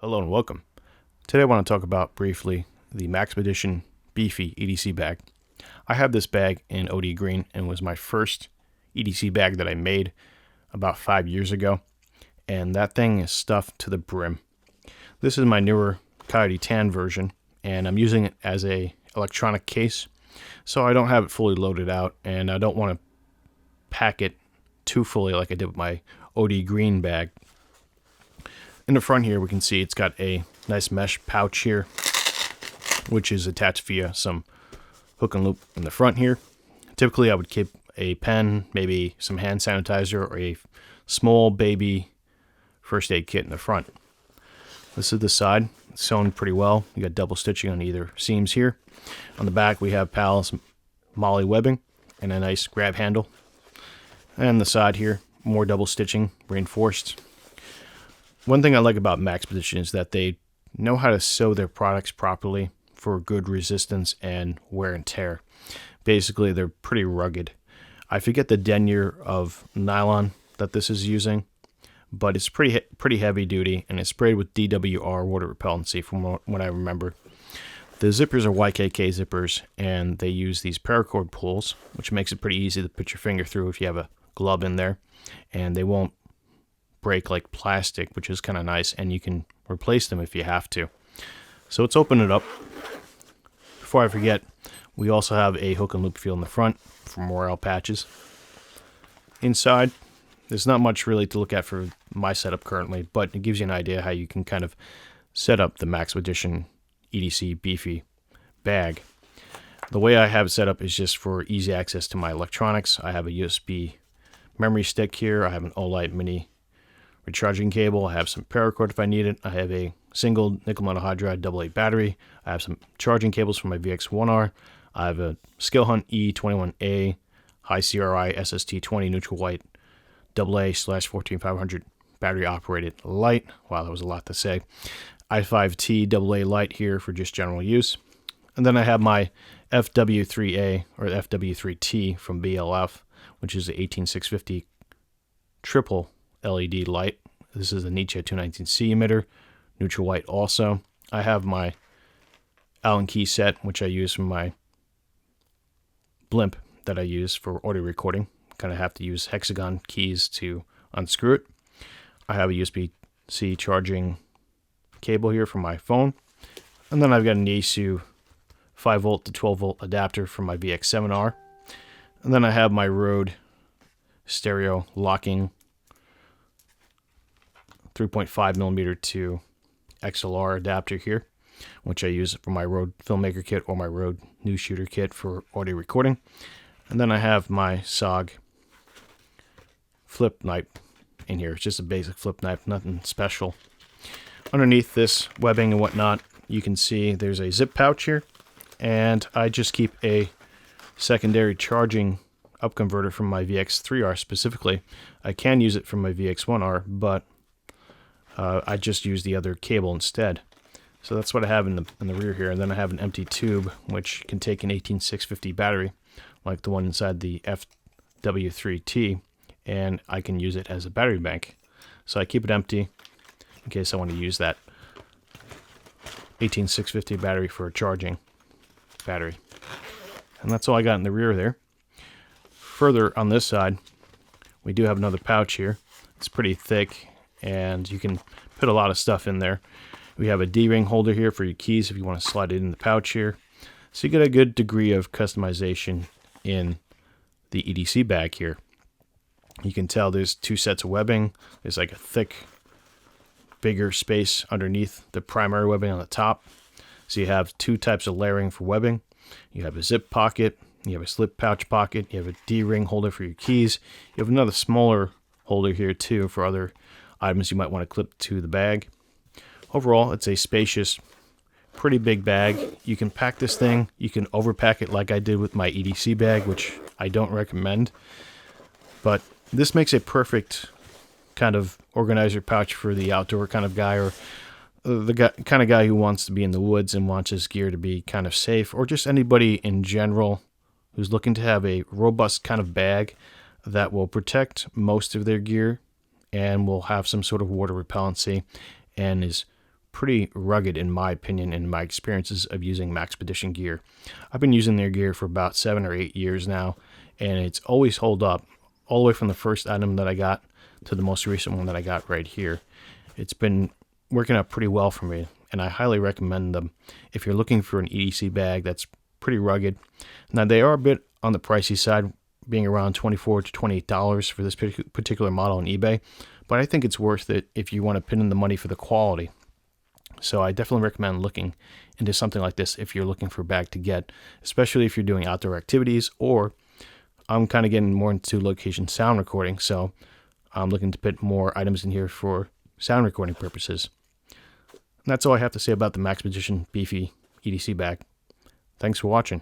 Hello and welcome. Today I want to talk about briefly the Maxpedition Beefy EDC bag. I have this bag in OD green and was my first EDC bag that I made about 5 years ago, and that thing is stuffed to the brim. This is my newer Coyote tan version, and I'm using it as a electronic case, so I don't have it fully loaded out, and I don't want to pack it too fully like I did with my OD green bag. In the front here, we can see it's got a nice mesh pouch here, which is attached via some hook and loop in the front here. Typically, I would keep a pen, maybe some hand sanitizer, or a small baby first aid kit in the front. This is the side. It's sewn pretty well. You got double stitching on either seams here. On the back, we have PAL's Molly webbing and a nice grab handle. And the side here, more double stitching, reinforced. One thing I like about Maxpedition is that they know how to sew their products properly for good resistance and wear and tear. Basically, they're pretty rugged. I forget the denier of nylon that this is using, but it's pretty heavy duty, and it's sprayed with DWR water repellency from what I remember. The zippers are YKK zippers, and they use these paracord pulls, which makes it pretty easy to put your finger through if you have a glove in there, and they won't break like plastic, which is kind of nice, and you can replace them if you have to. So let's open it up. Before I forget, we also have a hook and loop feel in the front for morale patches. Inside, there's not much really to look at for my setup currently, but it gives you an idea how you can kind of set up the Maxpedition EDC Beefy bag. The way I have it set up is just for easy access to my electronics. I have a USB memory stick here. I have an Olight mini recharging cable. I have some paracord if I need it. I have a single nickel metal hydride AA battery. I have some charging cables for my VX1R. I have a Skill Hunt E21A high CRI SST20 neutral white AA/14500 battery operated light. Wow, that was a lot to say. i5T AA light here for just general use. And then I have my FW3A or FW3T from BLF, which is the 18650 triple LED light. This is a Nietzsche 219C emitter, neutral white also. I have my Allen key set, which I use from my blimp that I use for audio recording. Kind of have to use hexagon keys to unscrew it. I have a USB-C charging cable here for my phone. And then I've got an Yaesu 5 volt to 12 volt adapter for my VX7R. And then I have my Rode stereo locking 3.5 millimeter to XLR adapter here, which I use for my Rode Filmmaker kit or my Rode News Shooter kit for audio recording. And then I have my SOG flip knife in here. It's just a basic flip knife, nothing special. Underneath this webbing and whatnot, you can see there's a zip pouch here, and I just keep a secondary charging up converter from my VX3R specifically. I can use it from my VX1R, but I just use the other cable instead. So that's what I have in the rear here. And then I have an empty tube, which can take an 18650 battery, like the one inside the FW3T, and I can use it as a battery bank. So I keep it empty in case I want to use that 18650 battery for a charging battery. And that's all I got in the rear there. Further on this side, we do have another pouch here. It's pretty thick, and you can put a lot of stuff in there. We have a D-ring holder here for your keys if you want to slide it in the pouch here. So you get a good degree of customization in the EDC bag here. You can tell there's two sets of webbing. There's like a thick, bigger space underneath the primary webbing on the top. So you have two types of layering for webbing. You have a zip pocket, you have a slip pouch pocket, you have a D-ring holder for your keys. You have another smaller holder here too for other items you might want to clip to the bag. Overall, it's a spacious, pretty big bag. You can pack this thing. You can overpack it like I did with my EDC bag, which I don't recommend. But this makes a perfect kind of organizer pouch for the outdoor kind of guy, or the kind of guy who wants to be in the woods and wants his gear to be kind of safe, or just anybody in general who's looking to have a robust kind of bag that will protect most of their gear and will have some sort of water repellency and is pretty rugged in my opinion and my experiences of using Maxpedition gear. I've been using their gear for about 7 or 8 years now, and it's always held up all the way from the first item that I got to the most recent one that I got right here. It's been working out pretty well for me, and I highly recommend them if you're looking for an EDC bag that's pretty rugged. Now, they are a bit on the pricey side, being around $24 to $28 for this particular model on eBay, but I think it's worth it if you want to put in the money for the quality. So I definitely recommend looking into something like this if you're looking for a bag to get, especially if you're doing outdoor activities, or I'm kind of getting more into location sound recording, so I'm looking to put more items in here for sound recording purposes. And that's all I have to say about the Maxpedition Beefy EDC bag. Thanks for watching.